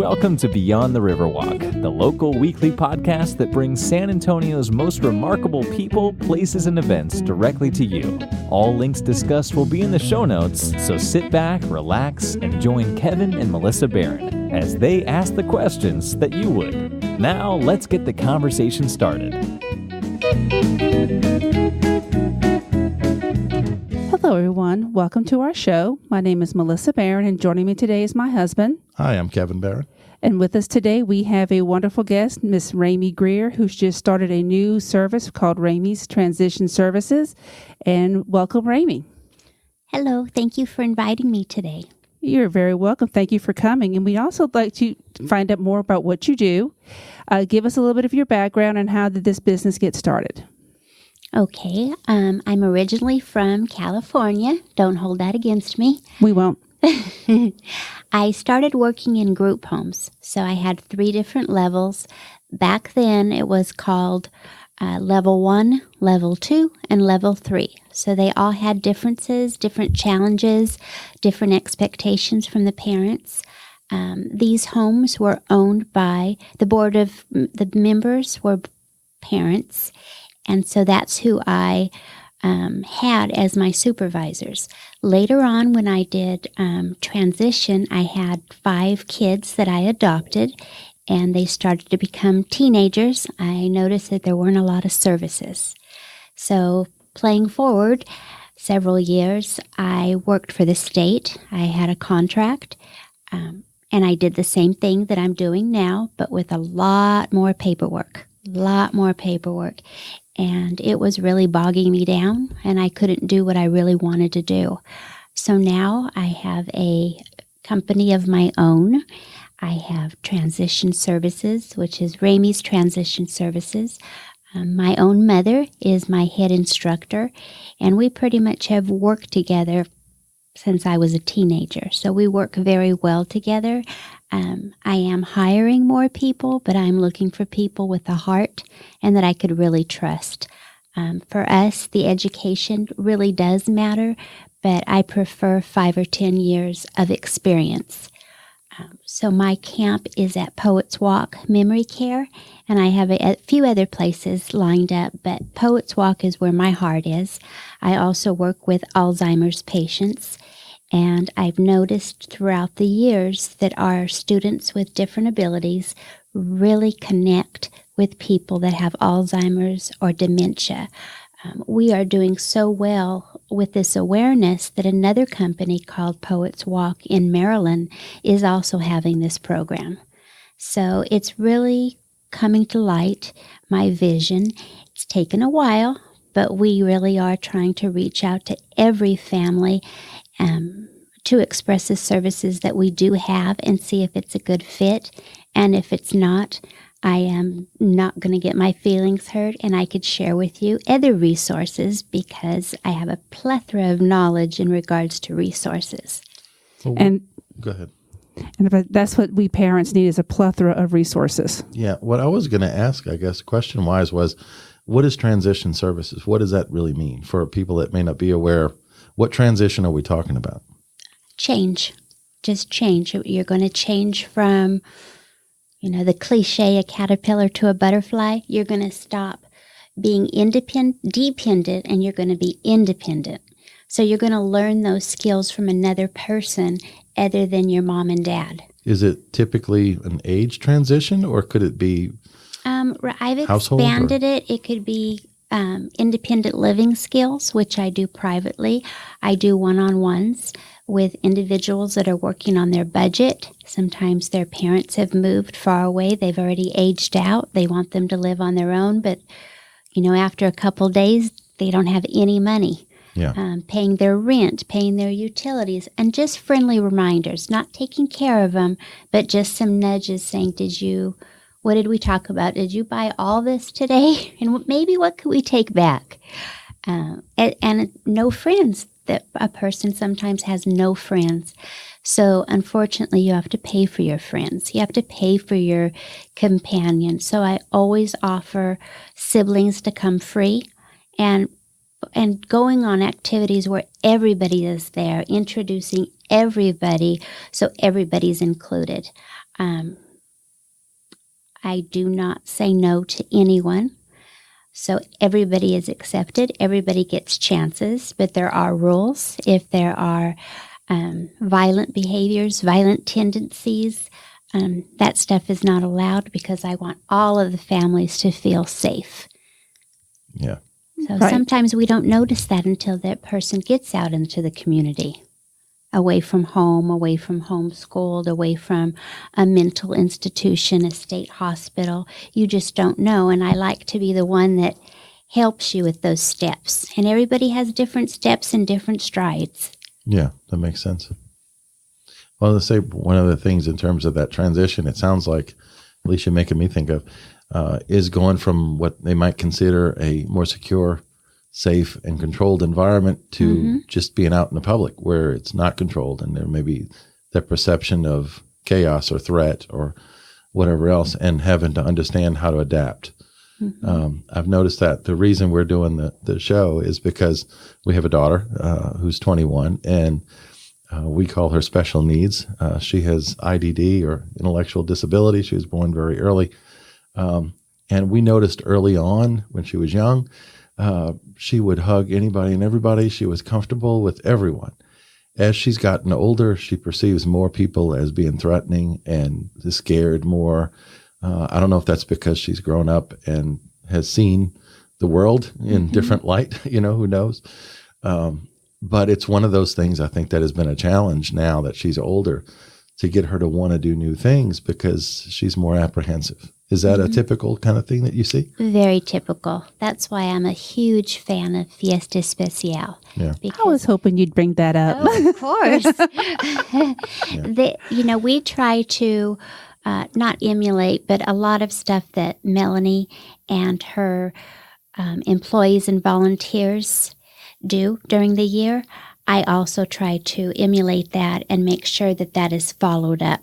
Welcome to Beyond the Riverwalk, the local weekly podcast that brings San Antonio's most remarkable people, places, and events directly to you. All links discussed will be in the show notes, so sit back, relax, and join Kevin and Melissa Barron as they ask the questions that you would. Now, let's get the conversation started. Hello, everyone. Welcome to our show. My name is Melissa Barron, and joining me today is my husband. Hi, I'm Kevin Barron. And with us today, we have a wonderful guest, Miss Raeme Greer, who's just started a new service called Raeme's Transition Services. And welcome, Raeme. Hello. Thank you for inviting me today. You're very welcome. Thank you for coming. And we'd also like to find out more about what you do. Give us a little bit of your background and how did this business get started? Okay. I'm originally from California. Don't hold that against me. We won't. I started working in group homes. So I had 3 different levels. Back then, it was called level 1, level 2, and level 3. So they all had differences, different challenges, different expectations from the parents. These homes were owned by the members were parents. And so that's who I had as my supervisors. Later on, when I did transition, I had 5 kids that I adopted, and they started to become teenagers. I noticed that there weren't a lot of services. So playing forward several years, I worked for the state. I had a contract, and I did the same thing that I'm doing now, but with a lot more paperwork. And it was really bogging me down, and I couldn't do what I really wanted to do. So now I have a company of my own. I have transition services, which is Raeme's Transition Services. My own mother is my head instructor, and we pretty much have worked together since I was a teenager. So we work very well together. I am hiring more people, but I'm looking for people with a heart and that I could really trust. For us, the education really does matter, but I prefer 5 or 10 years of experience. So my camp is at Poets Walk Memory Care, and I have a few other places lined up, but Poets Walk is where my heart is. I also work with Alzheimer's patients. And I've noticed throughout the years that our students with different abilities really connect with people that have Alzheimer's or dementia. We are doing so well with this awareness that another company called Poets Walk in Maryland is also having this program. So it's really coming to light, my vision. It's taken a while, but we really are trying to reach out to every family to express the services that we do have and see if it's a good fit. And if it's not, I am not going to get my feelings hurt, and I could share with you other resources because I have a plethora of knowledge in regards to resources. And go ahead. And that's what we parents need is a plethora of resources. Yeah. What I was going to ask, I guess, question-wise was, what is transition services? What does that really mean for people that may not be aware? What transition are we talking about? Change. Just change. You're going to change from, the cliche, a caterpillar to a butterfly. You're going to stop being dependent, and you're going to be independent. So you're going to learn those skills from another person other than your mom and dad. Is it typically an age transition, or could it be I've expanded it. It could be independent living skills, which I do privately. I do one-on-ones with individuals that are working on their budget. Sometimes their parents have moved far away. They've already aged out. They want them to live on their own, but, after a couple days, they don't have any money. Yeah. Paying their rent, paying their utilities, and just friendly reminders, not taking care of them, but just some nudges saying, what did we talk about? Did you buy all this today? And maybe what could we take back? And no friends. That a person sometimes has no friends. So unfortunately, you have to pay for your friends. You have to pay for your companion. So I always offer siblings to come free and going on activities where everybody is there, introducing everybody so everybody's included. I do not say no to anyone. So everybody is accepted. Everybody gets chances, but there are rules. If there are violent behaviors, violent tendencies, that stuff is not allowed because I want all of the families to feel safe. Yeah. So Right. sometimes we don't notice that until that person gets out into the community, away from homeschooled, away from a mental institution, a state hospital. You just don't know. And I like to be the one that helps you with those steps. And everybody has different steps and different strides. Yeah, that makes sense. Well, let's say one of the things in terms of that transition, it sounds like, at least you're making me think of, is going from what they might consider a more secure, safe, and controlled environment to just being out in the public where it's not controlled and there may be that perception of chaos or threat or whatever else, and having to understand how to adapt. I've noticed that the reason we're doing the show is because we have a daughter who's 21, and we call her special needs. She has IDD, or intellectual disability. She was born very early. And we noticed early on when she was young, she would hug anybody and everybody. She was comfortable with everyone. As she's gotten older, she perceives more people as being threatening and is scared more. I don't know if that's because she's grown up and has seen the world in different light, who knows? But it's one of those things I think that has been a challenge now that she's older, to get her to want to do new things because she's more apprehensive. Is that a typical kind of thing that you see? Very typical. That's why I'm a huge fan of Fiesta Especial. Yeah. I was hoping you'd bring that up. Oh, of course. We try to not emulate, but a lot of stuff that Melanie and her employees and volunteers do during the year. I also try to emulate that and make sure that that is followed up.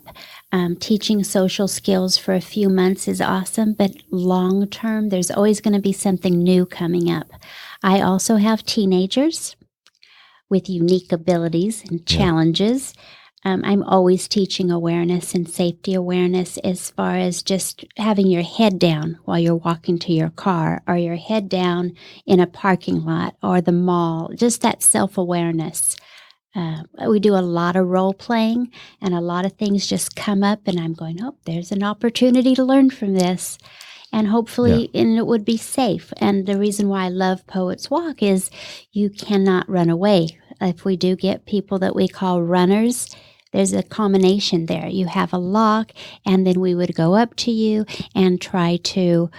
Teaching social skills for a few months is awesome, but long term, there's always going to be something new coming up. I also have teenagers with unique abilities and challenges. I'm always teaching awareness and safety awareness, as far as just having your head down while you're walking to your car, or your head down in a parking lot or the mall, just that self-awareness. We do a lot of role playing, and a lot of things just come up, and I'm going, there's an opportunity to learn from this. And hopefully, and it would be safe. And the reason why I love Poets Walk is you cannot run away. If we do get people that we call runners, there's a combination there. You have a lock, and then we would go up to you and try to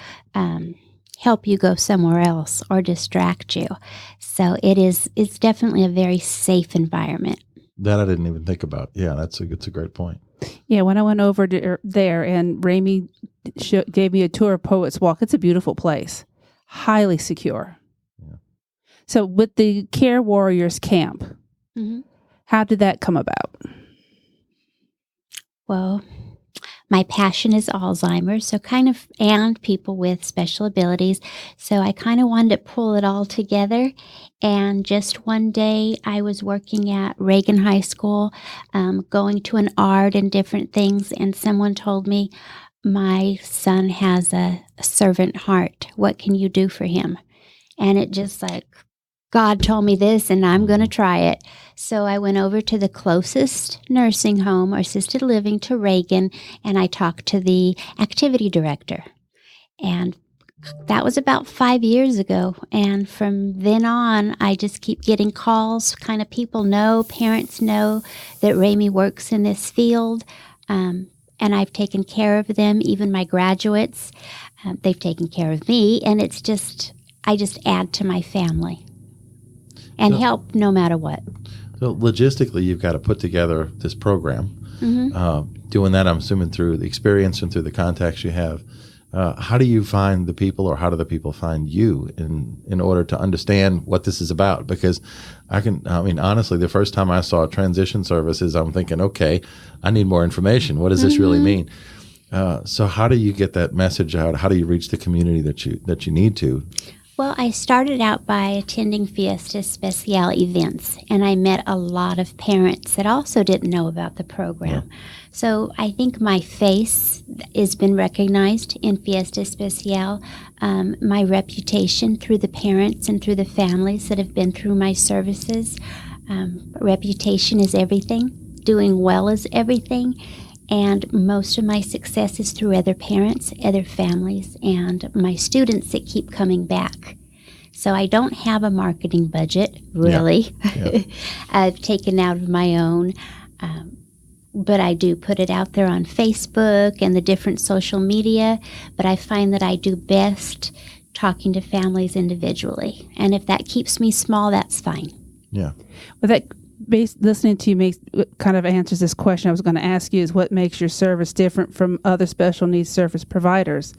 help you go somewhere else or distract you. So it's definitely a very safe environment. That I didn't even think about. Yeah, it's a great point. Yeah, when I went over there and Raeme gave me a tour of Poets Walk, it's a beautiful place, highly secure. Yeah. So with the Care Warriors camp, how did that come about? Well, my passion is Alzheimer's, and people with special abilities. So I kind of wanted to pull it all together. And just one day I was working at Reagan High School, going to an art and different things. And someone told me, my son has a servant heart. What can you do for him? And it just like, God told me this, and I'm going to try it. So I went over to the closest nursing home or assisted living to Reagan, and I talked to the activity director. And that was about 5 years ago. And from then on, I just keep getting calls. Kind of people know, parents know that Raeme works in this field. And I've taken care of them, even my graduates. They've taken care of me. And I just add to my family and help no matter what. So logistically, you've got to put together this program. Doing that, I'm assuming, through the experience and through the contacts you have. How do you find the people, or how do the people find you in order to understand what this is about? Because honestly, the first time I saw transition services, I'm thinking, okay, I need more information. What does this really mean? So how do you get that message out? How do you reach the community that you need to? Well, I started out by attending Fiesta Especial events, and I met a lot of parents that also didn't know about the program. Yeah. So I think my face has been recognized in Fiesta Especial. My reputation through the parents and through the families that have been through my services. Reputation is everything. Doing well is everything. And most of my success is through other parents, other families, and my students that keep coming back. So I don't have a marketing budget, really. Yeah. I've taken out of my own, but I do put it out there on Facebook and the different social media. But I find that I do best talking to families individually. And if that keeps me small, that's fine. Yeah. Well, that listening to you kind of answers this question I was going to ask you, is what makes your service different from other special needs service providers?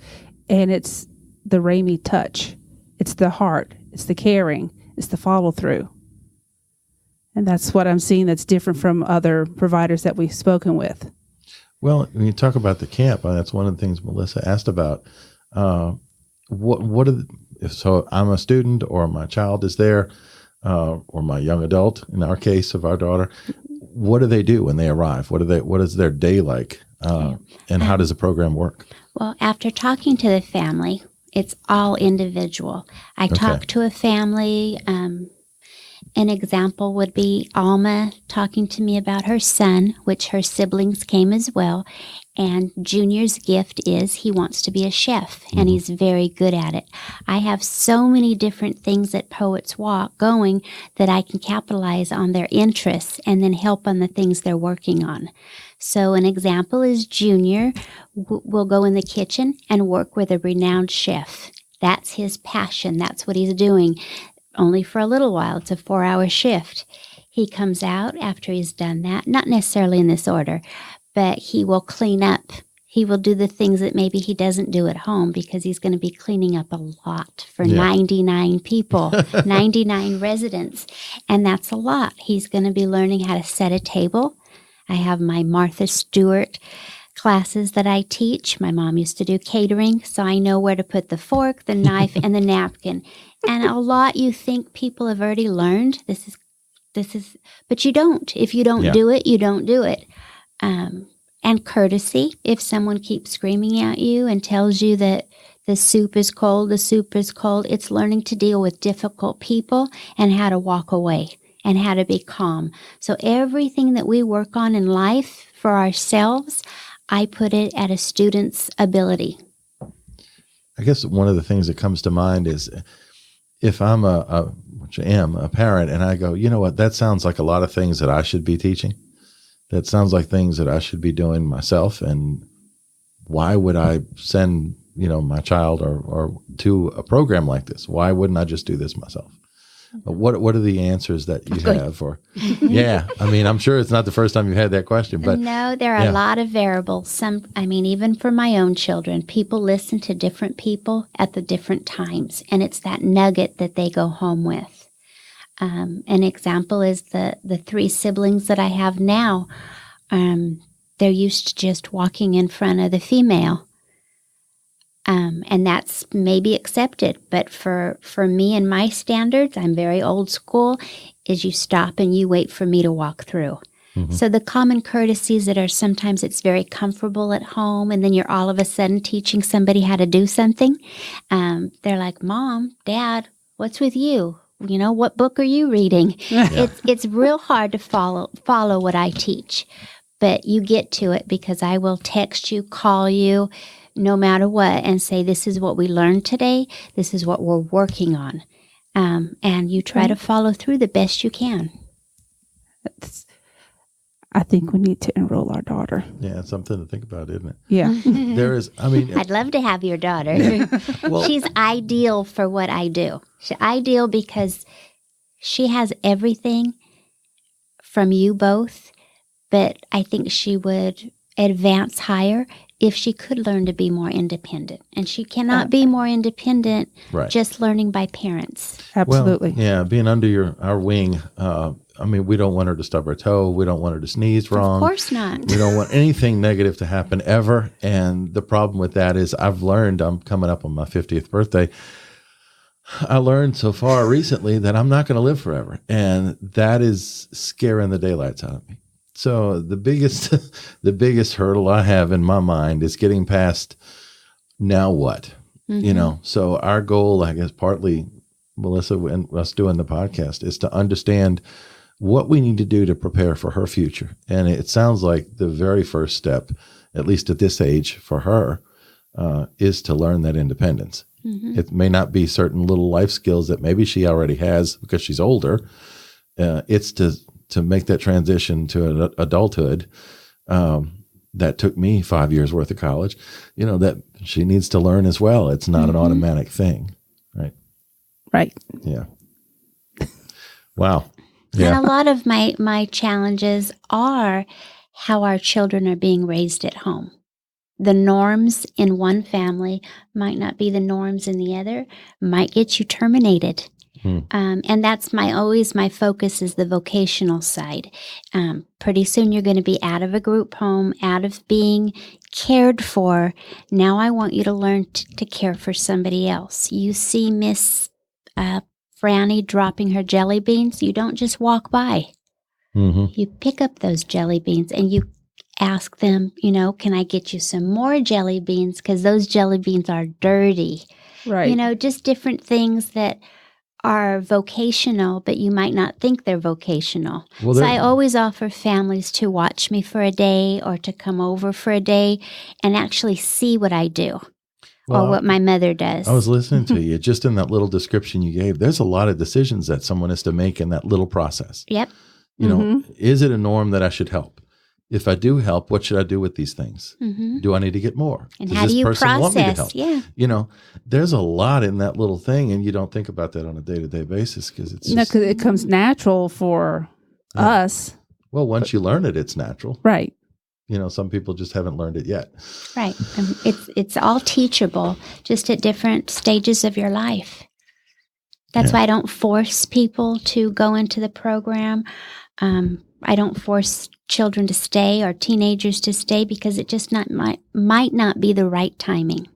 And it's the Raeme touch. It's the heart. It's the caring. It's the follow through. And that's what I'm seeing that's different from other providers that we've spoken with. Well, when you talk about the camp, that's one of the things Melissa asked about. What are so I'm a student, or my child is there, or my young adult, in our case of our daughter. What do they do when they arrive? What is their day like? And how does the program work? Well, after talking to the family, it's all individual. I talk to a family. An example would be Alma talking to me about her son, which her siblings came as well. And Junior's gift is he wants to be a chef, and he's very good at it. I have so many different things at Poets Walk going that I can capitalize on their interests and then help on the things they're working on. So an example is Junior will go in the kitchen and work with a renowned chef. That's his passion. That's what he's doing. Only for a little while. It's a 4-hour shift. He comes out after he's done that, not necessarily in this order, but he will clean up. He will do the things that maybe he doesn't do at home, because he's going to be cleaning up a lot for 99 people, 99 residents. And that's a lot. He's going to be learning how to set a table. I have my Martha Stewart classes that I teach. My mom used to do catering, so I know where to put the fork, the knife, and the napkin. And a lot you think people have already learned. This is, but you don't. If you don't do it, you don't do it. And courtesy. If someone keeps screaming at you and tells you that the soup is cold, it's learning to deal with difficult people and how to walk away and how to be calm. So everything that we work on in life for ourselves, I put it at a student's ability. I guess one of the things that comes to mind is, if I'm which I am, a parent, and I go, you know what, that sounds like a lot of things that I should be teaching. That sounds like things that I should be doing myself. And why would I send, my child or to a program like this? Why wouldn't I just do this myself? What are the answers that you have? Or I'm sure it's not the first time you've had that question, but no, there are a lot of variables. Even for my own children, people listen to different people at the different times, and it's that nugget that they go home with. An example is the 3 siblings that I have now. They're used to just walking in front of the female. And that's maybe accepted. But for me and my standards, I'm very old school, is you stop and you wait for me to walk through. Mm-hmm. So the common courtesies that are sometimes it's very comfortable at home, and then you're all of a sudden teaching somebody how to do something. They're like, Mom, Dad, what's with you? What book are you reading? It's real hard to follow what I teach. But you get to it because I will text you, call you, no matter what, and say, this is what we learned today. This is what we're working on. And you try to follow through the best you can. I think we need to enroll our daughter. Yeah, it's something to think about, isn't it? Yeah. There is, I'd love to have your daughter. Well, she's ideal for what I do. She's ideal because she has everything from you both, but I think she would advance higher if she could learn to be more independent. And she cannot be more independent just learning by parents. Absolutely. Well, being under our wing, we don't want her to stub her toe. We don't want her to sneeze wrong. Of course not. We don't want anything negative to happen ever. And the problem with that is I've learned, I'm coming up on my 50th birthday, I learned so far recently that I'm not going to live forever. And that is scaring the daylights out of me. So the biggest hurdle I have in my mind is getting past now what, so our goal, I guess, partly Melissa and us doing the podcast is to understand what we need to do to prepare for her future. And it sounds like the very first step, at least at this age for her, is to learn that independence. It may not be certain little life skills that maybe she already has because she's older. It's to make that transition to adulthood that took me 5 years worth of college, that she needs to learn as well. It's not an automatic thing, right? Right. Yeah. Wow. Yeah. And a lot of my challenges are how our children are being raised at home. The norms in one family might not be the norms in the other, might get you terminated. And that's always my focus is the vocational side. Pretty soon you're going to be out of a group home, out of being cared for. Now I want you to learn to care for somebody else. You see Miss Franny dropping her jelly beans, you don't just walk by. You pick up those jelly beans and you ask them, can I get you some more jelly beans? Because those jelly beans are dirty. Right. Just different things that are vocational, but you might not think they're vocational. Well, so I always offer families to watch me for a day or to come over for a day and actually see what I do or what my mother does. I was listening to you. Just in that little description you gave, there's a lot of decisions that someone has to make in that little process. Yep. Is it a norm that I should help? If I do help, what should I do with these things? Do I need to get more? And Does how this do you person process? want me to help? Yeah. There's a lot in that little thing, and you don't think about that on a day-to-day basis because it's just, because it comes natural for us. well, once you learn it, it's natural. Right. Some people just haven't learned it yet. Right. It's all teachable, just at different stages of your life. That's why I don't force people to go into the program. I don't force children to stay or teenagers to stay because it just might not be the right timing.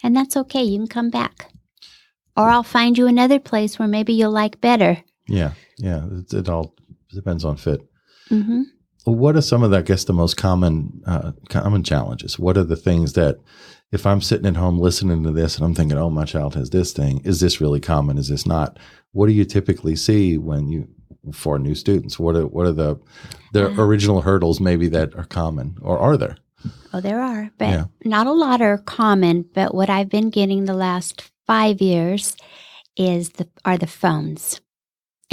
And that's okay. You can come back. Or I'll find you another place where maybe you'll like better. Yeah. Yeah. It all depends on fit. What are some of the most common challenges? What are the things that if I'm sitting at home listening to this and I'm thinking, oh, my child has this thing, is this really common? Is this not? What do you typically see for new students? What are the original hurdles maybe that are common, or are there? Oh, there are, but not a lot are common. But what I've been getting the last 5 years are the phones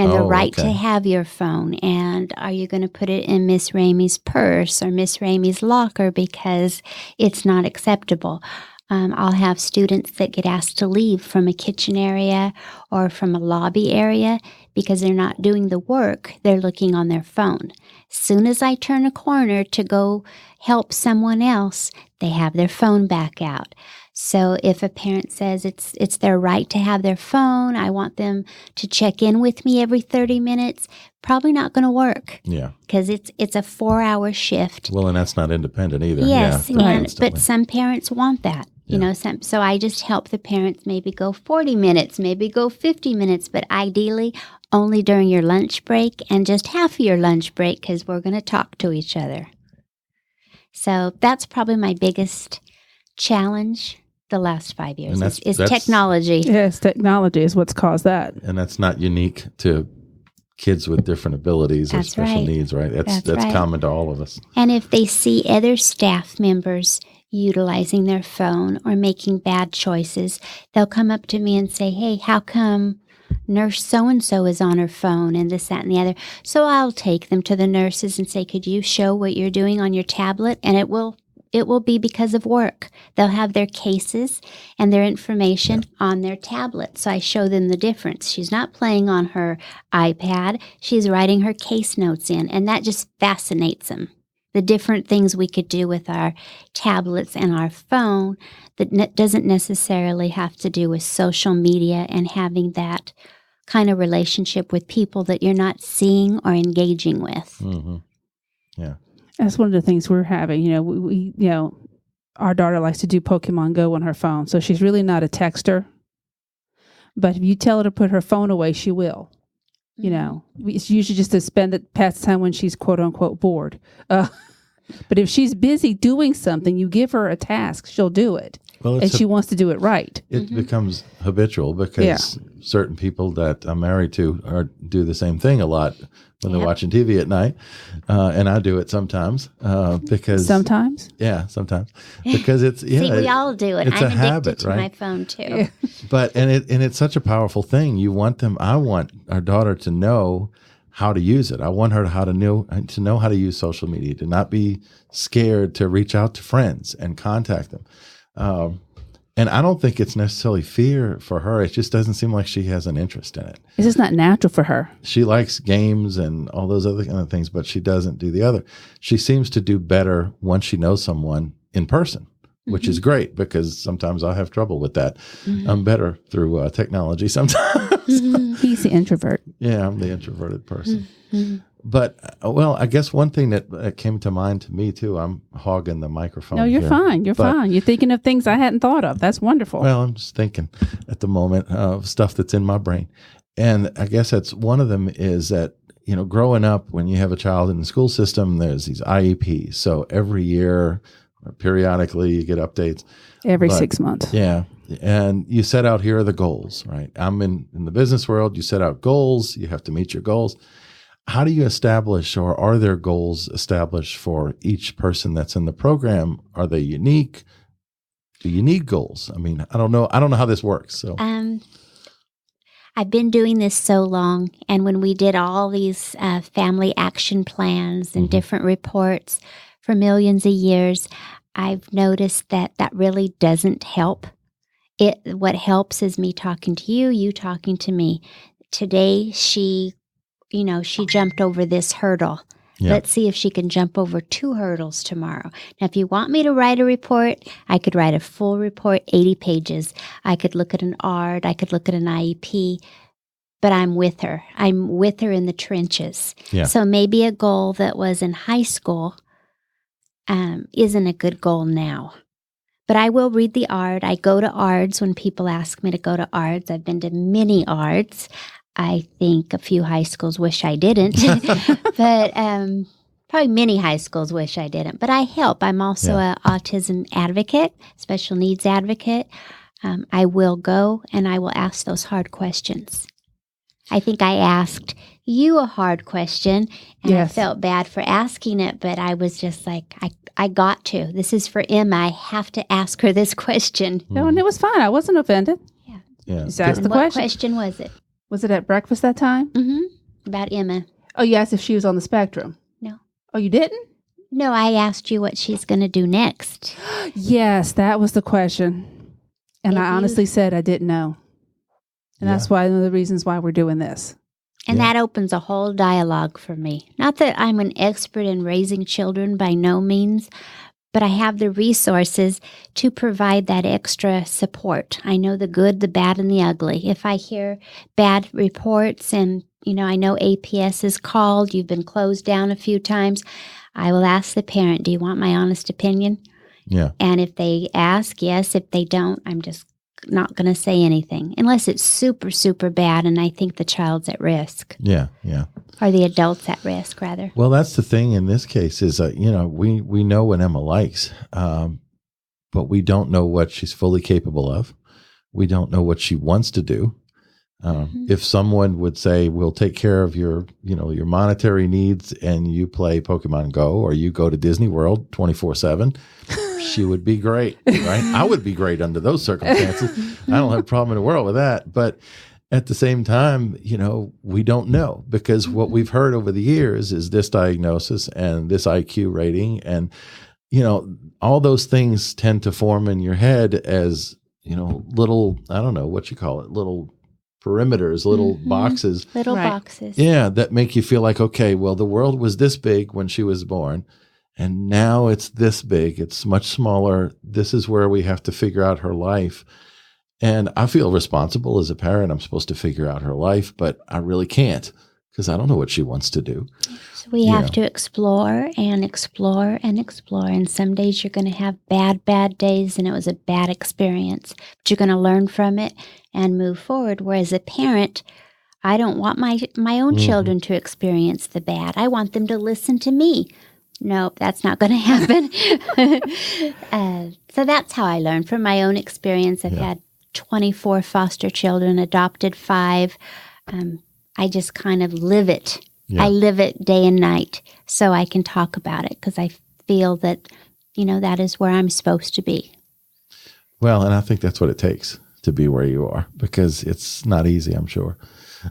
and the right to have your phone. And are you going to put it in Miss Rame's purse or Miss Rame's locker because it's not acceptable? I'll have students that get asked to leave from a kitchen area or from a lobby area because they're not doing the work. They're looking on their phone. Soon as I turn a corner to go help someone else, they have their phone back out. So if a parent says it's their right to have their phone, I want them to check in with me every 30 minutes, probably not going to work. Yeah. Because it's a 4-hour shift. Well, and that's not independent either. Yes, Yeah, but some parents want that. So I just help the parents maybe go 40 minutes, maybe go 50 minutes, but ideally only during your lunch break and just half of your lunch break because we're going to talk to each other. So that's probably my biggest challenge the last 5 years is technology. Yes, technology is what's caused that. And that's not unique to kids with different abilities or special needs, right? That's right. common to all of us. And if they see other staff members utilizing their phone or making bad choices, they'll come up to me and say, hey, how come nurse so-and-so is on her phone and this, that, and the other? So I'll take them to the nurses and say, could you show what you're doing on your tablet? And it will be because of work. They'll have their cases and their information on their tablet. So I show them the difference. She's not playing on her iPad. She's writing her case notes in, and that just fascinates them. The different things we could do with our tablets and our phone that doesn't necessarily have to do with social media and having that kind of relationship with people that you're not seeing or engaging with. Mm-hmm. Yeah. That's one of the things we're having. We our daughter likes to do Pokemon Go on her phone, so she's really not a texter. But if you tell her to put her phone away, she will. You know, it's usually just to pass the time when she's quote unquote bored. But if she's busy doing something, you give her a task, she'll do it. Well, and she wants to do it right. It becomes habitual because certain people that I'm married to do the same thing a lot when they're watching TV at night. And I do it sometimes because... Sometimes? Yeah, sometimes. Because it's... Yeah, See, we all do it. It's I'm a habit, addicted to right? my phone, too. Yeah. But, and it's such a powerful thing. I want our daughter to know how to use it. I want her to know how to use social media, to not be scared to reach out to friends and contact them. And I don't think it's necessarily fear for her. It just doesn't seem like she has an interest in it. It's just not natural for her. She likes games and all those other kind of things, but she doesn't do the other. She seems to do better once she knows someone in person, which is great because sometimes I have trouble with that. I'm better through technology sometimes. He's the introvert. Yeah, I'm the introverted person. But, well, I guess one thing that came to mind to me, too, I'm hogging the microphone. No, you're here, fine. You're fine. You're thinking of things I hadn't thought of. That's wonderful. Well, I'm just thinking at the moment of stuff that's in my brain. And I guess that's one of them is that, you know, growing up, when you have a child in the school system, there's these IEPs. So every year or periodically you get updates. Every 6 months. Yeah. And you set out, here are the goals, right? I'm in the business world. You set out goals. You have to meet your goals. How do you establish, or are there goals established for each person that's in the program? Are they unique? Do you need goals? I mean, I don't know how this works. So, I've been doing this so long, and when we did all these family action plans and different reports for millions of years, I've noticed that really doesn't help. What helps is me talking to you, you talking to me. Today, she jumped over this hurdle. Yeah. Let's see if she can jump over 2 hurdles tomorrow. Now, if you want me to write a report, I could write a full report, 80 pages. I could look at an ARD. I could look at an IEP. But I'm with her. I'm with her in the trenches. Yeah. So maybe a goal that was in high school isn't a good goal now. But I will read the ARD. I go to ARDs when people ask me to go to ARDs. I've been to many ARDs. I think a few high schools wish I didn't, but probably many high schools wish I didn't. But I help. I'm also an autism advocate, special needs advocate. I will go and I will ask those hard questions. I think I asked you a hard question, and I felt bad for asking it, but I was just like, I got to. This is for Emma. I have to ask her this question. No, and it was fine. I wasn't offended. Yeah. Just asked the question. question. What question was it? Was it at breakfast that time? Mm-hmm. About Emma. Oh, you asked if she was on the spectrum. No. Oh, you didn't? No, I asked you what she's going to do next. Yes, that was the question. And I honestly said I didn't know. And that's one of the reasons why we're doing this. And that opens a whole dialogue for me. Not that I'm an expert in raising children by no means, but I have the resources to provide that extra support. I know the good, the bad, and the ugly. If I hear bad reports and, I know APS is called, you've been closed down a few times, I will ask the parent, do you want my honest opinion? Yeah. And if they ask, yes. If they don't, I'm just not going to say anything unless it's super, super bad and I think the child's at risk. Yeah. Or the adult's at risk, rather. Well, that's the thing in this case is, we know what Emma likes, but we don't know what she's fully capable of. We don't know what she wants to do. If someone would say, we'll take care of your monetary needs and you play Pokemon Go or you go to Disney World 24/7, she would be great, right? I would be great under those circumstances. I don't have a problem in the world with that. But at the same time, we don't know because what we've heard over the years is this diagnosis and this IQ rating. And, all those things tend to form in your head as, little, I don't know what you call it, little perimeters, little boxes. Little boxes. Yeah, that make you feel like, okay, well, the world was this big when she was born. And now it's this big. It's much smaller. This is where we have to figure out her life. And I feel responsible as a parent. I'm supposed to figure out her life, but I really can't because I don't know what she wants to do. So we have to explore and explore and explore. And some days you're going to have bad days, and it was a bad experience. But you're going to learn from it and move forward. Whereas a parent, I don't want my own children to experience the bad. I want them to listen to me. Nope, that's not going to happen. So that's how I learned from my own experience. I've had 24 foster children, adopted 5. I just kind of live it. Yeah. I live it day and night so I can talk about it because I feel that, that is where I'm supposed to be. Well, and I think that's what it takes to be where you are, because it's not easy, I'm sure.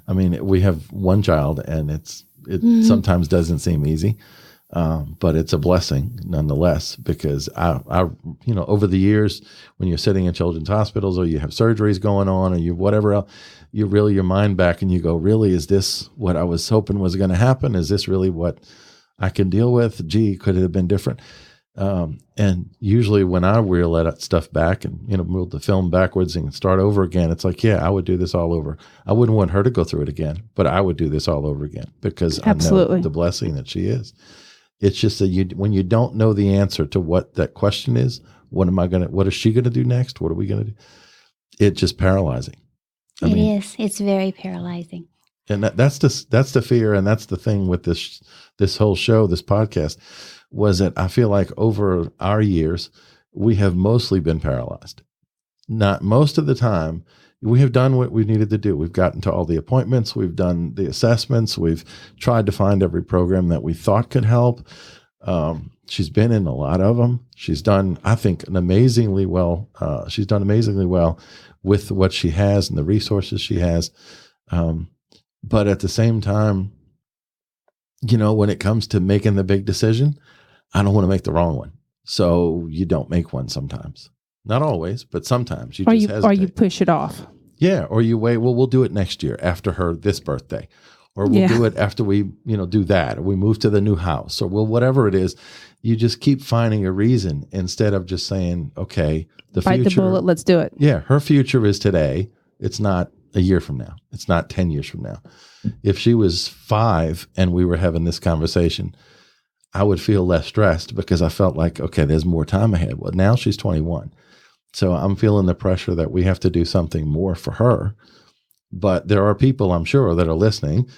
I mean, we have one child, and it sometimes doesn't seem easy, but it's a blessing nonetheless, because I over the years, when you're sitting in children's hospitals or you have surgeries going on or you whatever else, you reel your mind back and you go, really, is this what I was hoping was going to happen? Is this really what I can deal with? Gee, could it have been different? And usually when I reel that stuff back and, move the film backwards and start over again, it's like, I would do this all over. I wouldn't want her to go through it again, but I would do this all over again because Absolutely. I know the blessing that she is. It's just that when you don't know the answer to what that question is, what is she going to do next? What are we going to do? It's just paralyzing. It is. It's very paralyzing. And that's the fear. And that's the thing with this whole show, this podcast, was that I feel like over our years, we have mostly been paralyzed. Not most of the time. We have done what we needed to do. We've gotten to all the appointments. We've done the assessments. We've tried to find every program that we thought could help. She's been in a lot of them. She's done, I think, amazingly well. She's done amazingly well with what she has and the resources she has. But at the same time, when it comes to making the big decision, I don't want to make the wrong one. So you don't make one sometimes. Not always, but sometimes. Or you push it off. Yeah, or you wait, well, we'll do it next year after this birthday. Or we'll do it after we, do that. Or we move to the new house. Or whatever it is. You just keep finding a reason instead of just saying, okay, Bite the bullet, let's do it. Yeah, her future is today. It's not a year from now. It's not 10 years from now. If she was 5 and we were having this conversation, I would feel less stressed because I felt like, okay, there's more time ahead. Well, now she's 21. So I'm feeling the pressure that we have to do something more for her. But there are people, I'm sure, that are listening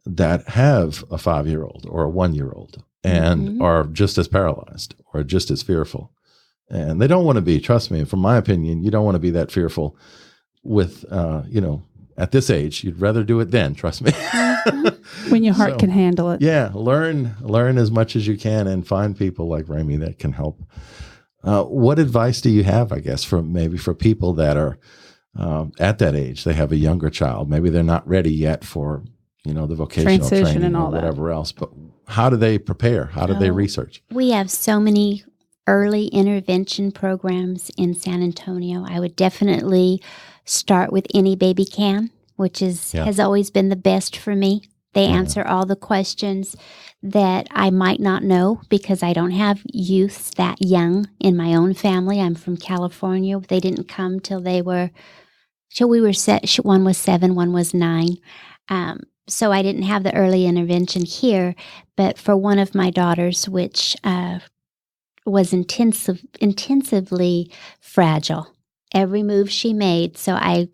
that have a 5-year-old or a 1-year-old and are just as paralyzed or just as fearful. And they don't want to be, trust me, from my opinion, you don't want to be that fearful with, at this age. You'd rather do it then, trust me. When your heart can handle it. Yeah, learn as much as you can and find people like Raeme that can help. What advice do you have, I guess, for people that are at that age? They have a younger child. Maybe they're not ready yet for, the vocational transition training and all or whatever else. But how do they prepare? How do they research? We have so many early intervention programs in San Antonio. I would definitely start with Any Baby Can, which has always been the best for me. They answer all the questions that I might not know because I don't have youths that young in my own family. I'm from California. They didn't come till we were set. One was 7, one was 9. So I didn't have the early intervention here. But for one of my daughters, which was intensively fragile, every move she made. So I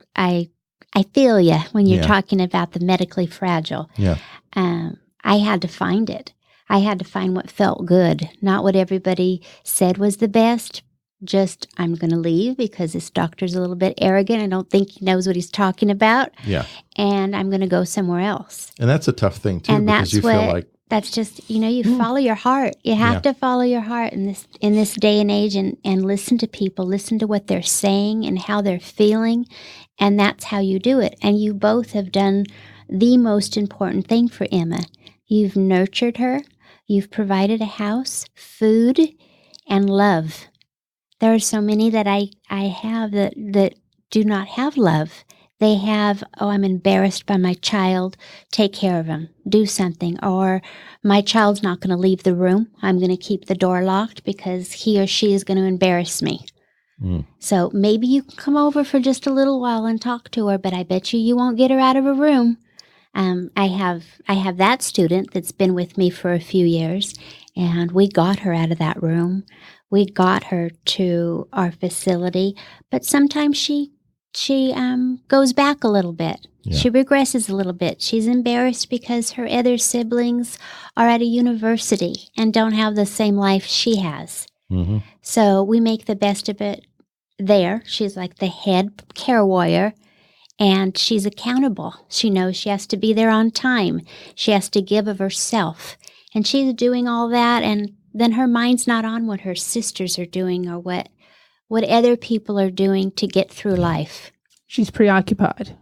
feel you when you're talking about the medically fragile. Yeah. I had to find it. I had to find what felt good, not what everybody said was the best. Just, I'm going to leave because this doctor's a little bit arrogant. I don't think he knows what he's talking about. Yeah. And I'm going to go somewhere else. And that's a tough thing, too, and because you feel like... That's just, you follow your heart. You have to follow your heart in this day and age and listen to people, listen to what they're saying and how they're feeling. And that's how you do it. And you both have done the most important thing for Emma. You've nurtured her. You've provided a house, food, and love. There are so many that I have that do not have love. They have, I'm embarrassed by my child. Take care of him. Do something. Or my child's not going to leave the room. I'm going to keep the door locked because he or she is going to embarrass me. So maybe you can come over for just a little while and talk to her, but I bet you won't get her out of her room. I have that student that's been with me for a few years, and we got her out of that room. We got her to our facility, but sometimes she goes back a little bit. Yeah. She regresses a little bit. She's embarrassed because her other siblings are at a university and don't have the same life she has. Mm-hmm. So we make the best of it there. She's like the head care warrior, and she's accountable. She knows she has to be there on time. She has to give of herself. And she's doing all that, and then her mind's not on what her sisters are doing or what other people are doing to get through life. She's preoccupied.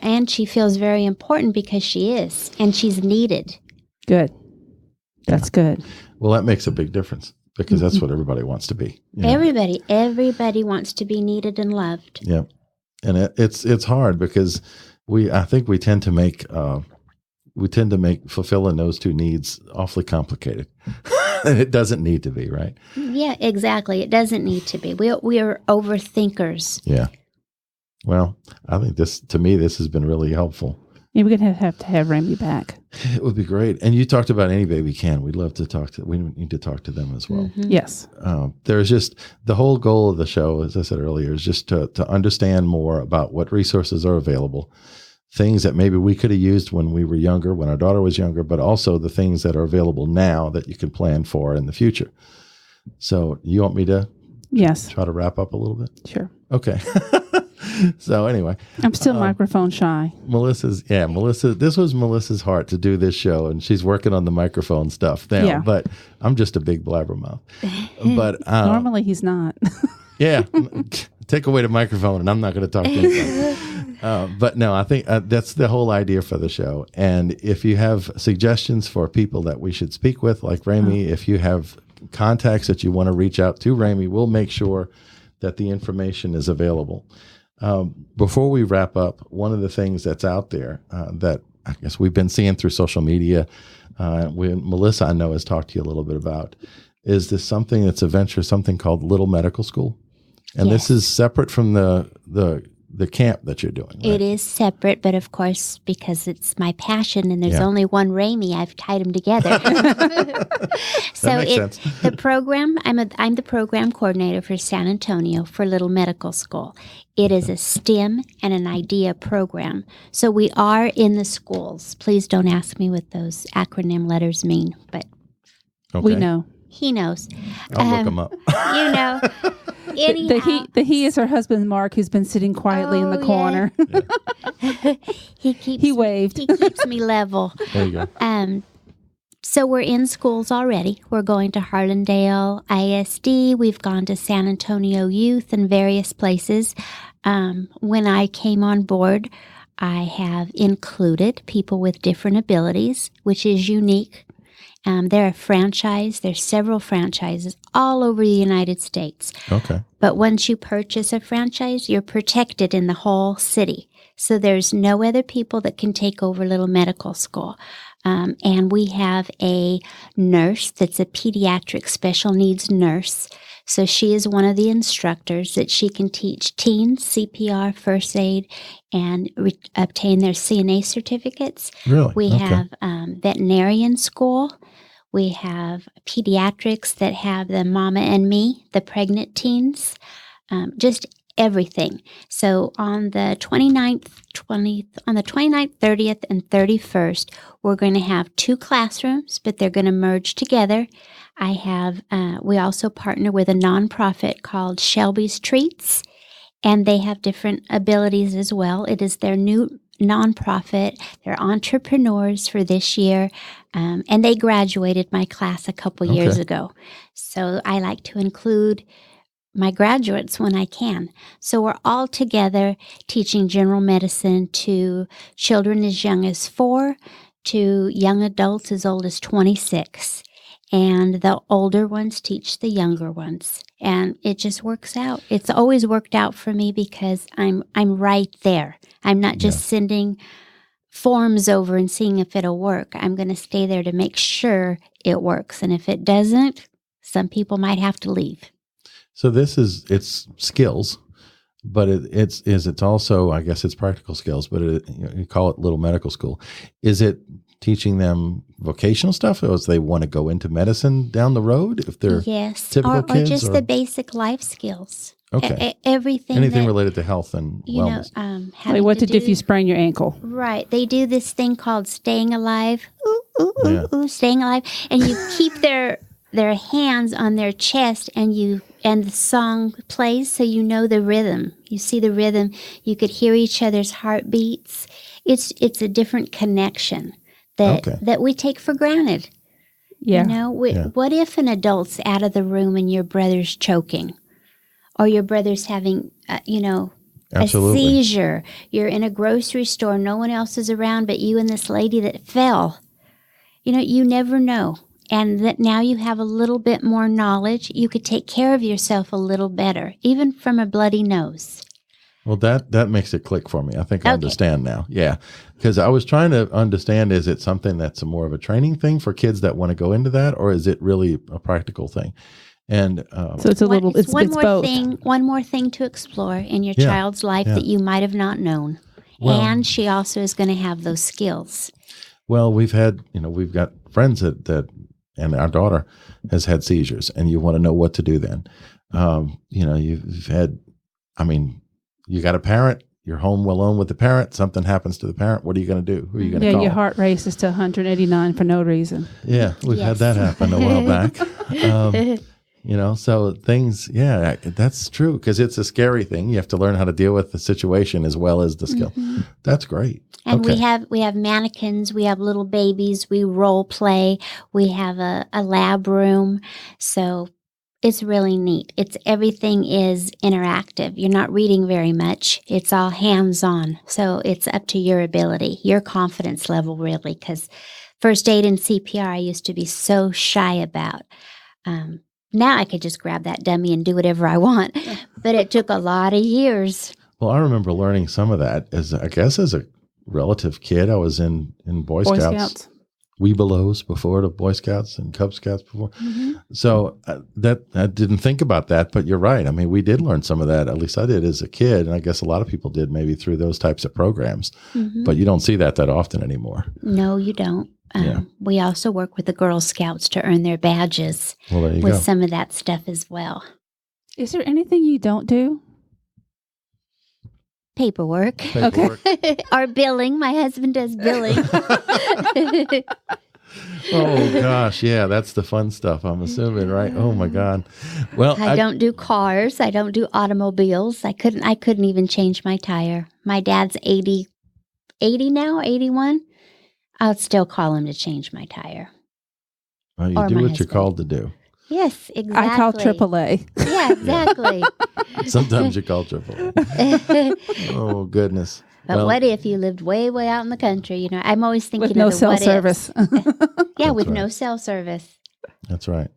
And she feels very important because she is, and she's needed. Good. That's good. Well, that makes a big difference because that's what everybody wants to be. You know? Everybody wants to be needed and loved. Yeah. And it's hard because I think we tend to make fulfilling those two needs awfully complicated. And it doesn't need to be, right? Yeah, exactly. It doesn't need to be. We are overthinkers. Yeah. Well, I think this has been really helpful. Yeah, we're going to have Raeme back. It would be great. And you talked about Any Baby Can. We'd love to we need to talk to them as well. Mm-hmm. Yes. There's just the whole goal of the show, as I said earlier, is just to understand more about what resources are available, things that maybe we could have used when we were younger, when our daughter was younger, but also the things that are available now that you can plan for in the future. So you want me to try to wrap up a little bit? Sure. Okay. So anyway, I'm still microphone shy. Melissa, this was Melissa's heart to do this show, and she's working on the microphone stuff now, Yeah. But I'm just a big blabbermouth. But Normally he's not. yeah, take away the microphone and I'm not going to talk to anybody. But no, I think that's the whole idea for the show. And if you have suggestions for people that we should speak with, like Raeme, if you have contacts that you want to reach out to Raeme, we'll make sure that the information is available. Before we wrap up, one of the things that's out there that I guess we've been seeing through social media, Melissa, I know, has talked to you a little bit about, is this something that's a venture, something called Little Medical School? And Yes. This is separate from the camp that you're doing, right? It is separate, but of course, because it's my passion and there's Yeah. only one Raeme, I've tied them together. So makes sense. the program, I'm the program coordinator for San Antonio for Little Medical School. It is a STEM and an IDEA program. So we are in the schools. Please don't ask me what those acronym letters mean, but Okay. We know. he knows. I'll look them up. You know. Anyhow, The he is her husband, Mark, who's been sitting quietly in the Oh, corner. he waved. He keeps me level. There you go. So we're in schools already. We're going to Harlandale ISD. We've gone to San Antonio Youth and various places. When I came on board, I have included people with different abilities, which is unique. They're a franchise. There's several franchises all over the United States. Okay. But once you purchase a franchise, you're protected in the whole city. So there's no other people that can take over Little Medical School. And we have a nurse that's a pediatric special needs nurse. So she is one of the instructors that she can teach teens CPR, first aid, and obtain their CNA certificates. Really? We Okay. have veterinarian school. We have pediatrics that have the Mama and Me, the pregnant teens, just everything. So on the 29th, 30th, and 31st, we're going to have 2 classrooms, but they're going to merge together. We also partner with a nonprofit called Shelby's Treats, and they have different abilities as well. It is their new nonprofit. They're entrepreneurs for this year, and they graduated my class a couple years ago. So I like to include my graduates when I can. So we're all together teaching general medicine to children as young as 4 to young adults as old as 26. And the older ones teach the younger ones. And it just works out. It's always worked out for me because I'm right there. I'm not just sending forms over and seeing if it'll work. I'm going to stay there to make sure it works. And if it doesn't, some people might have to leave. So it's skills. but it's also, I guess it's practical skills, but you call it little medical school. Is it teaching them vocational stuff, or if they want to go into medicine down the road, if they're yes, typical or kids, just the basic life skills. Okay. Everything related to health and wellness. Like what to do if you sprain your ankle. Right. They do this thing called Stayin Alive. Ooh, ooh, ooh, Yeah. ooh, Stayin Alive. And you keep their hands on their chest, and the song plays, so you know the rhythm. You see the rhythm. You could hear each other's heartbeats. It's a different connection that we take for granted. Yeah. You know, what if an adult's out of the room and your brother's choking, or your brother's having, Absolutely. a seizure? You're in a grocery store, no one else is around but you and this lady that fell. You never know. And that now you have a little bit more knowledge. You could take care of yourself a little better, even from a bloody nose. Well, that makes it click for me. I think I understand now. Yeah. Because I was trying to understand, is it something that's more of a training thing for kids that want to go into that, or is it really a practical thing? And so it's it's both. One more thing to explore in your child's life that you might have not known. Well, and she also is going to have those skills. Well, we've got friends that and our daughter has had seizures, and you want to know what to do then. You've had, you got a parent, you're home alone with the parent, something happens to the parent. What are you going to do? Who are you going to call? Your heart races to 189 for no reason. Yeah, we've had that happen a while back. So things, that's true, because it's a scary thing. You have to learn how to deal with the situation as well as the skill. Mm-hmm. That's great. And we have mannequins, we have little babies, we role play, we have a lab room. So it's really neat. Everything is interactive. You're not reading very much. It's all hands-on. So it's up to your ability, your confidence level, really, because first aid and CPR I used to be so shy about. Now I could just grab that dummy and do whatever I want. But it took a lot of years. Well, I remember learning some of that as a relative kid. I was in Boy Scouts. Webelos before the Boy Scouts and Cub Scouts before. Mm-hmm. So that I didn't think about that, but you're right. I mean, we did learn some of that. At least I did as a kid, and I guess a lot of people did maybe through those types of programs. Mm-hmm. But you don't see that often anymore. No, you don't. We also work with the Girl Scouts to earn their badges with some of that stuff as well. Is there anything you don't do? Paperwork. Okay. Or billing. My husband does billing. Oh gosh, yeah, that's the fun stuff, I'm assuming, right? Oh my God. Well, I don't do cars. I don't do automobiles. I couldn't even change my tire. My dad's 80 now, 81. I'll still call him to change my tire. Well, you do what you're called to do. Yes, exactly. I call AAA. Yeah, exactly. Sometimes you call AAA. Oh, goodness. But what if you lived way, way out in the country? I'm always thinking with no of the cell what service. Yeah, with no cell service. That's right.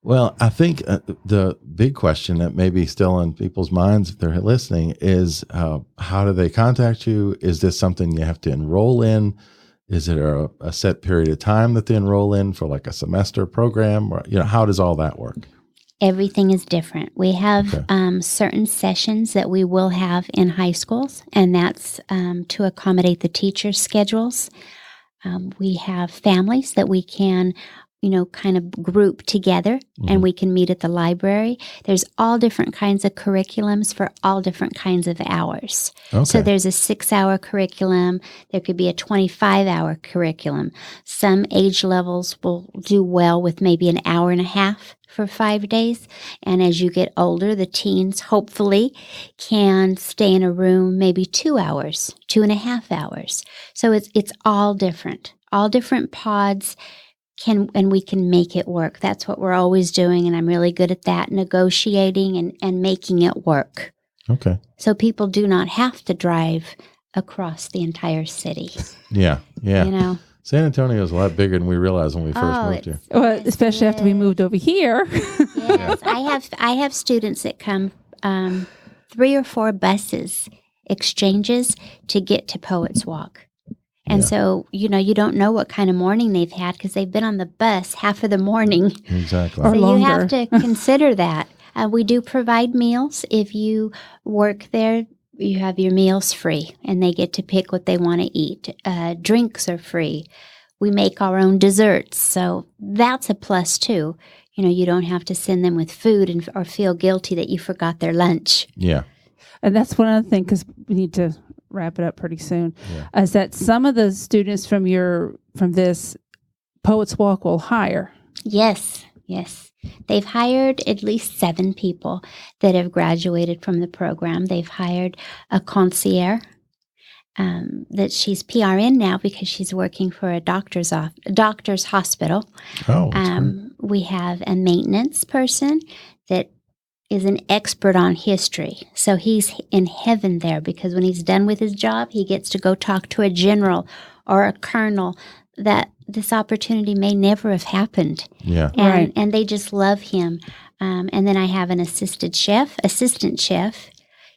Well, I think the big question that may be still in people's minds if they're listening is how do they contact you? Is this something you have to enroll in? Is it a set period of time that they enroll in for like a semester program? Or, how does all that work? Everything is different. We have certain sessions that we will have in high schools, and that's to accommodate the teachers' schedules. We have families that we can kind of group together, and we can meet at the library. There's all different kinds of curriculums for all different kinds of hours. Okay. So there's a 6-hour curriculum. There could be a 25-hour curriculum. Some age levels will do well with maybe an hour and a half for 5 days. And as you get older, the teens hopefully can stay in a room maybe 2 hours, 2.5 hours. So it's all different pods. And we can make it work. That's what we're always doing, and I'm really good at that, negotiating and making it work. Okay. So people do not have to drive across the entire city. Yeah. San Antonio is a lot bigger than we realized when we first moved here. Well, especially after we moved over here. Yes, I have students that come 3 or 4 buses, exchanges to get to Poets Walk. And so, you don't know what kind of morning they've had because they've been on the bus half of the morning. Exactly. So you have to consider that. We do provide meals. If you work there, you have your meals free, and they get to pick what they want to eat. Drinks are free. We make our own desserts, so that's a plus too. You don't have to send them with food or feel guilty that you forgot their lunch. Yeah. And that's one other thing, because we need to wrap it up pretty soon, is that some of the students from this Poets Walk will hire. Yes. They've hired at least 7 people that have graduated from the program. They've hired a concierge that she's PRN now because she's working for a doctor's hospital. Oh, that's great. We have a maintenance person that is an expert on history. So he's in heaven there, because when he's done with his job, he gets to go talk to a general or a colonel that this opportunity may never have happened. Yeah. And they just love him. And then I have an assistant chef.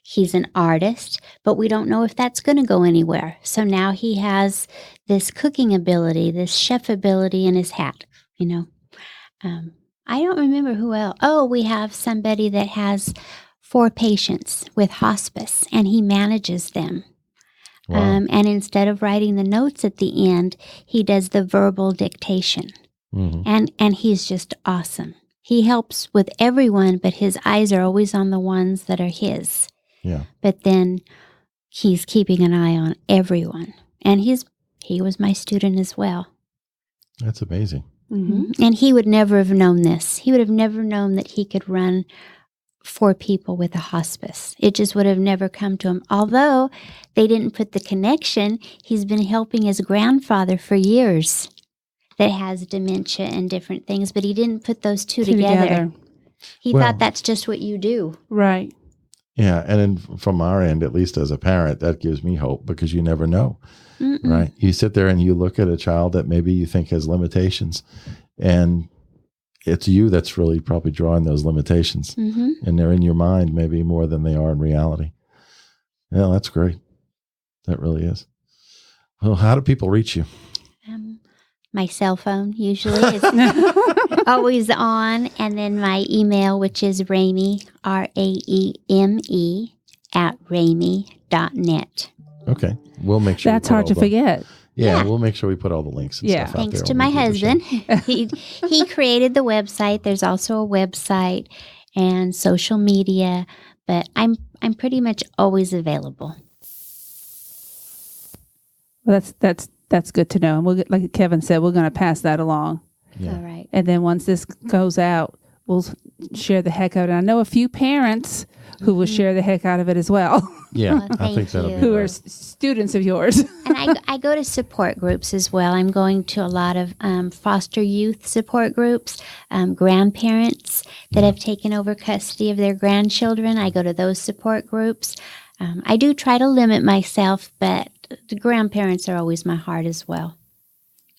He's an artist, but we don't know if that's going to go anywhere. So now he has this cooking ability, this chef ability in his hat, I don't remember who else. Oh, we have somebody that has 4 patients with hospice, and he manages them. Wow. And instead of writing the notes at the end, he does the verbal dictation. Mm-hmm. And he's just awesome. He helps with everyone, but his eyes are always on the ones that are his. Yeah. But then he's keeping an eye on everyone. And he was my student as well. That's amazing. Mm-hmm. And he would never have known this. He would have never known that he could run 4 people with a hospice. It just would have never come to him. Although they didn't put the connection, he's been helping his grandfather for years that has dementia and different things, but he didn't put those two together. He thought that's just what you do. Right. Yeah. And then from our end, at least as a parent, that gives me hope, because you never know. Mm-mm. Right. You sit there and you look at a child that maybe you think has limitations, and it's you that's really probably drawing those limitations, Mm-hmm. and they're in your mind maybe more than they are in reality. Yeah, that's great. That really is. Well, how do people reach you? My cell phone usually is always on, and then my email, which is Raeme, RAEME, @Raeme.net. Okay. We'll make sure. That's hard to forget. Yeah, Yeah. we'll make sure we put all the links and stuff out Thanks there to when my we do the husband. show. He created the website. There's also a website and social media, but I'm pretty much always available. Well, that's good to know. And we'll like Kevin said, we're going to pass that along. Yeah. All right. And then once this goes out, we'll share the heck out of it. I know a few parents who will share the heck out of it as well, Yeah, Well, I think thank that'll you. be who great. are students of yours. And I go to support groups as well. I'm going to a lot of foster youth support groups, grandparents that have taken over custody of their grandchildren. I go to those support groups. I do try to limit myself, but the grandparents are always my heart as well.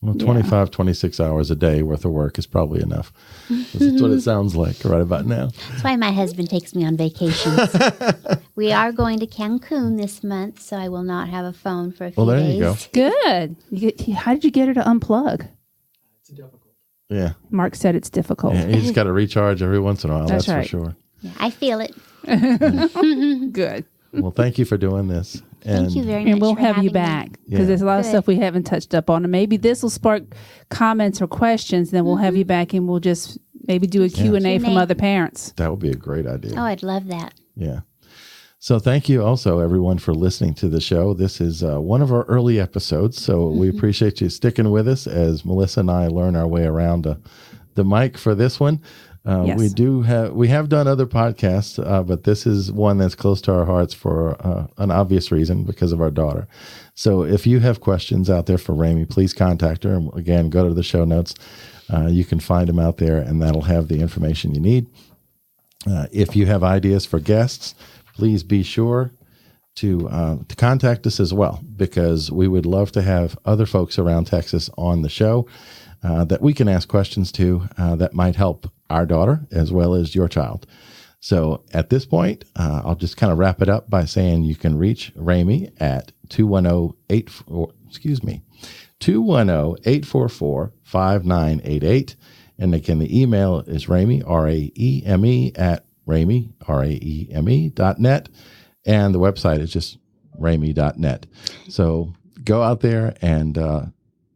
Well, 25, 26 hours a day worth of work is probably enough. That's what it sounds like right about now. That's why my husband takes me on vacations. We are going to Cancun this month, so I will not have a phone for a few Well, there days. you go. Good. How did you get her to unplug? Yeah. Mark said it's difficult. Yeah, you just got to recharge every once in a while. That's That's right. for sure. Yeah, I feel it. Good. Well, thank you for doing this. And Thank you very much. And we'll for have you having me. back because Yeah. there's a lot of Good. stuff we haven't touched up on. And maybe this will spark comments or questions. Then we'll have you back and we'll just maybe do a Q&A from Q&A. other parents. That would be a great idea. Oh, I'd love that. Yeah. So thank you also, everyone, for listening to the show. This is one of our early episodes, so we appreciate you sticking with us as Melissa and I learn our way around the mic for this one. Yes. We have done other podcasts, but this is one that's close to our hearts for an obvious reason, because of our daughter. So if you have questions out there for Raeme, please contact her. And again, go to the show notes. You can find them out there, and that'll have the information you need. If you have ideas for guests, please be sure to contact us as well, because we would love to have other folks around Texas on the show that we can ask questions to that might help our daughter as well as your child. So at this point, I'll just kind of wrap it up by saying you can reach Raeme at 210-844-5988. And again, the email is Raeme, RAEME, Raeme, RAEME.net. And the website is just Raeme.net. So go out there and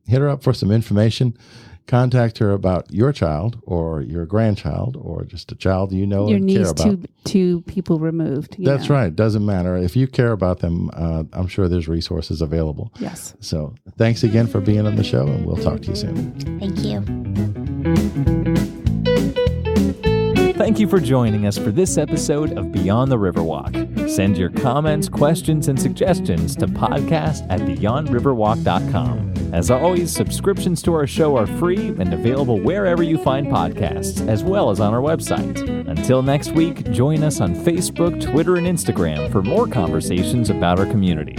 hit her up for some information. Contact her about your child or your grandchild or just a child you know and care about. Your niece, two people removed. That's right. Doesn't matter. If you care about them, I'm sure there's resources available. Yes. So thanks again for being on the show, and we'll talk to you soon. Thank you. Thank you for joining us for this episode of Beyond the Riverwalk. Send your comments, questions, and suggestions to podcast@beyondriverwalk.com. As always, subscriptions to our show are free and available wherever you find podcasts, as well as on our website. Until next week, join us on Facebook, Twitter, and Instagram for more conversations about our community.